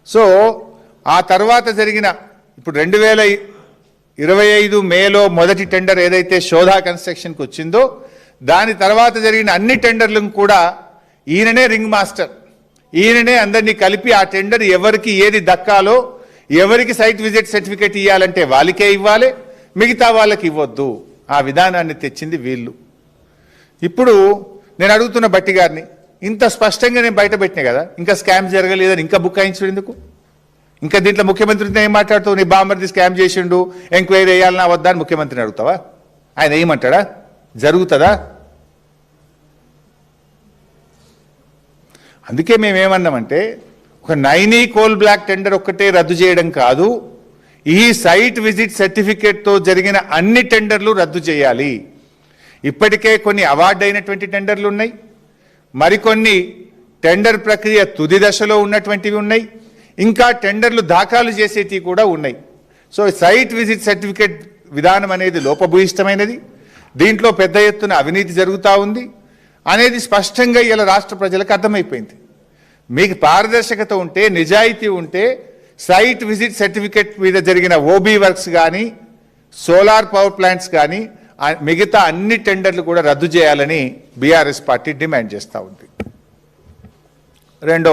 So ఆ తర్వాత జరిగిన ఇప్పుడు 2025 మేలో మొదటి టెండర్ ఏదైతే శోధా కన్స్ట్రక్షన్కి వచ్చిందో దాని తర్వాత జరిగిన అన్ని టెండర్లను కూడా ఈయననే రింగ్ మాస్టర్, ఈయననే అందరినీ కలిపి ఆ టెండర్ ఎవరికి ఏది దక్కాలో, ఎవరికి సైట్ విజిట్ సర్టిఫికేట్ ఇవ్వాలంటే వాళ్ళకే ఇవ్వాలి, మిగతా వాళ్ళకి ఇవ్వద్దు, ఆ విధానాన్ని తెచ్చింది వీళ్ళు. ఇప్పుడు నేను అడుగుతున్న బట్టి గారిని, ఇంత స్పష్టంగా నేను బయట పెట్టినా కదా, ఇంకా స్కామ్ జరగలేదని ఇంకా బుక్కాయించు ఎందుకు? ఇంకా దీంట్లో ముఖ్యమంత్రితో ఏం మాట్లాడుతావు? నీ బామ్మర్ది స్కామ్ చేసిండు, ఎంక్వైరీ వేయాలన్నా వద్దా అని ముఖ్యమంత్రిని అడుగుతావా? ఆయన ఏమంటాడా? జరుగుతుందా? అందుకే మేమేమన్నామంటే ఒక నైనీ కోల్ బ్లాక్ టెండర్ ఒక్కటే రద్దు చేయడం కాదు, ఈ సైట్ విజిట్ సర్టిఫికేట్తో జరిగిన అన్ని టెండర్లు రద్దు చేయాలి. ఇప్పటికే కొన్ని అవార్డు అయినటువంటి టెండర్లు ఉన్నాయి, మరికొన్ని టెండర్ ప్రక్రియ తుది దశలో ఉన్నటువంటివి ఉన్నాయి, ఇంకా టెండర్లు దాఖలు చేసేటివి కూడా ఉన్నాయి. సో సైట్ విజిట్ సర్టిఫికేట్ విధానం అనేది లోపభూయిష్టమైనది, దీంట్లో పెద్ద ఎత్తున అవినీతి జరుగుతూ ఉంది అనేది స్పష్టంగా ఇలా రాష్ట్ర ప్రజలకు అర్థమైపోయింది. మీకు పారదర్శకత ఉంటే, నిజాయితీ ఉంటే సైట్ విజిట్ సర్టిఫికేట్ మీద జరిగిన ఓబీ వర్క్స్ కానీ, సోలార్ పవర్ ప్లాంట్స్ కానీ మిగతా అన్ని టెండర్లు కూడా రద్దు చేయాలని బీఆర్ఎస్ పార్టీ డిమాండ్ చేస్తూ ఉంది. రెండో